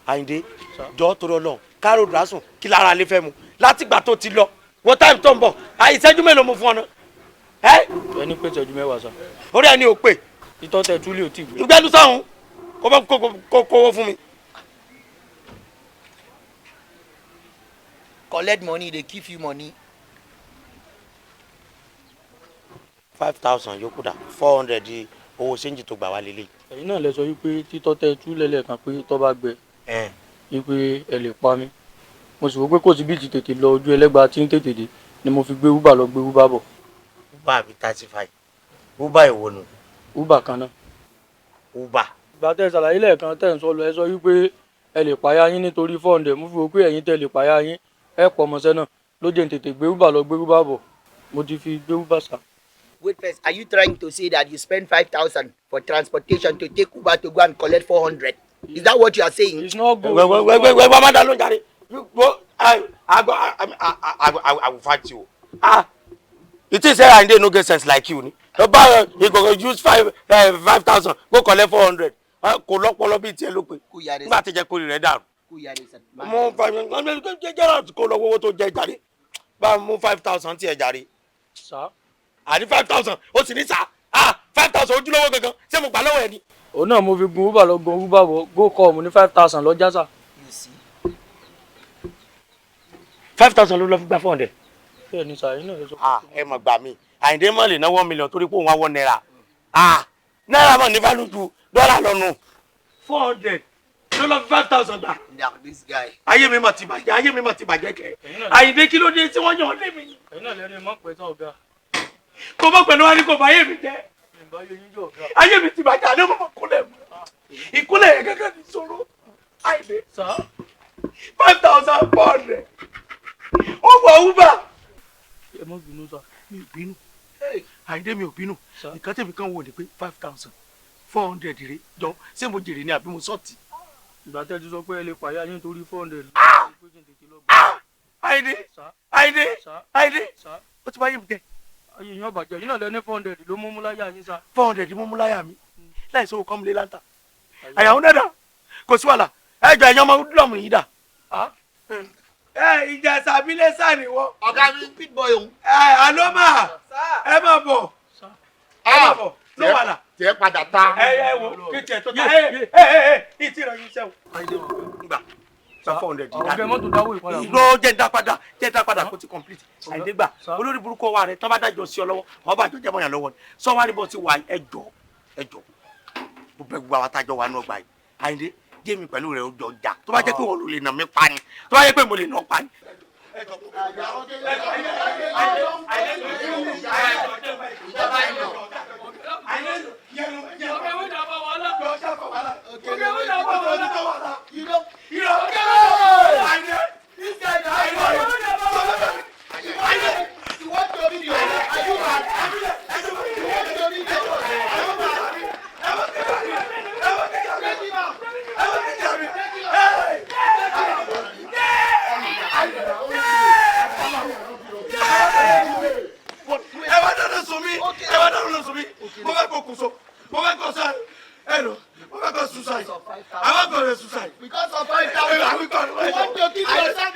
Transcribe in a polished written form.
Àyìndé jọ torí Ọlọ́run kárò dùrásùn kí lára lè fẹ́ mu látìgbà tó ti lọ wọ́n táìmù tó ń bọ̀ ìṣẹ́jú mélòó mo fún ọ náà. ẹni pé ìṣẹ́jú mẹ́wàá sá. orí ẹni ò pè. ìtọ́ tẹ túlẹ̀ ò tí gbé. ìgbẹ́nu sọ̀hún kó kówó fún mi. collect money they give you money. 5,000 yòókù dà 400 di owó ṣéǹjì tó gbà wá lélẹ̀. ẹ̀yin náà lẹ sọ wípé títọ́ tẹ túlẹ̀ lẹ́ẹ̀kan pé tọ́ bá gbẹ wípé ẹ lè pa mí mo sì wò pé kò sí bí ti tètè lọ ojú ẹlẹ́gbàá tí ń tètè dé ni mo fi gbé uber lọ gbé uber bọ̀. uber àbí 35 uber èwo nù. uber kan náà. uber. ìgbà tẹ ṣàlàyé lẹ́ẹ̀kan tẹ̀ ń sọ lọ ẹ sọ wípé ẹ lè pààyà yín nítorí 400 mo fi wò pé ẹ̀yin tẹ lè pààyà yín ẹ pọ̀ mọ́sẹ́ náà ló jẹ́ ń tètè gbé uber lọ gbé uber bọ̀ mo ti fi gbé uber sá. Wait first, are you trying to say that you spend 5,000 for transportation to take Uber to go and collect 400? Is that what you are saying? It's not good. Wait, Mama, don't jare. You go. I will fight you. You think say I no get sense like you? You go use 5,000, go collect 400. Kò lọ́pọlọ bí tiẹ̀ ló pé. Nígbà tí jẹ́ kó rí rẹ̀ dàrú. Mo 5,000 jẹ́ kó lọ owó tó jẹ jàre. Bá mo 5,000 tiẹ̀ jàre. Sir. Àní 5,000 ó sì ní sá 5,000 ojúlówó gangan ṣé mo gbà lọ́wọ́ ẹ ni. òun náà mo fi gun uber lọ gun uber bọ̀ go call mo ní 5,000 lọ́jà sá. 5,000 ló lọ fi gba 400. bẹ́ẹ̀ ni sàyìn náà ló sọ. ẹ mọ̀ gbà mí Àyìndé mọ̀ lè ná 1 million torí pé òun wá wọ náírà náírà mọ̀ ní value ju dọ́là lọ́nu 400 ló lọ fi 5,000 gbà. ayé mi mọ̀ ti bàjẹ́ kẹ́ Àyìndé kí ló dé tí wọ́n yàn ọ́ lé mi. ẹ̀yin náà lẹ́rìí mọ́ pẹ́ tán ọ̀gá. kò mọ̀ pẹ̀lú wa ní kò bá ayé mi jẹ́. ayé mi ti bàjẹ́ àná mọ̀ kúnlẹ̀ mọ́ ìkúnlẹ̀ yẹn gẹ́gẹ́ ní sọ̀rọ̀ Àyìndé 5,400 ó wọ uber. ẹ mọ bínú sá. mi ò bínú Àyìndé mi ò bínú nǹkan tẹ̀mí kan wò ni pé 5,400 rè jọ ṣé mo jèrè ni àbí mo sọ́ọ̀tì. ìgbà tẹ́ ti sọ pé ẹ lè pààyà yín torí 400. Àyìndé ó ti bá yé mi jẹ. ayé yan bàjẹ́ yín náà lẹ́ni 400 ló mú láyà yín sá. 400 mú láyà mi láì sọ kọ́mùlé láńtà àyàwó náà dà kò sí wàhálà ẹjọ ẹ̀yàn ọmọ dúlọ̀mù yìí dà. ìjà sàbílẹ̀ sá ni wọ́n. ọ̀gá mi pit boy òun. àlọ́ mà ẹ má bọ̀ ló wà là. tiẹ̀ padà ta. ẹ wo kí tiẹ̀ tó ta ìtì rẹ̀ yín sẹ́wọ̀n. gbà sa 400 yìí. ọ̀gá mọ́tò dáwọ́ ìpadà. ló jẹ́ dá padà kó ti complete. Àyìndé gbà olórí burúkú wa rẹ̀ tán bá dájọ́ sí ọ lọ́wọ́ wọ́n bá jọ jẹ́ mọ́yàn lọ́wọ́ ni sọ wá ní bọ́ sí wa ẹjọ́ bó bẹ gbogbo àwọn atájọ́ wa náà gbà yìí Àyìndé jémi pẹ̀lú rẹ̀ ó jọ jà tó bá jẹ́ pé wọ́n ló lè nà mí pa ni tó bá jẹ́ pé mo lè nà pa ni. Because of 5,000. You want to give yourself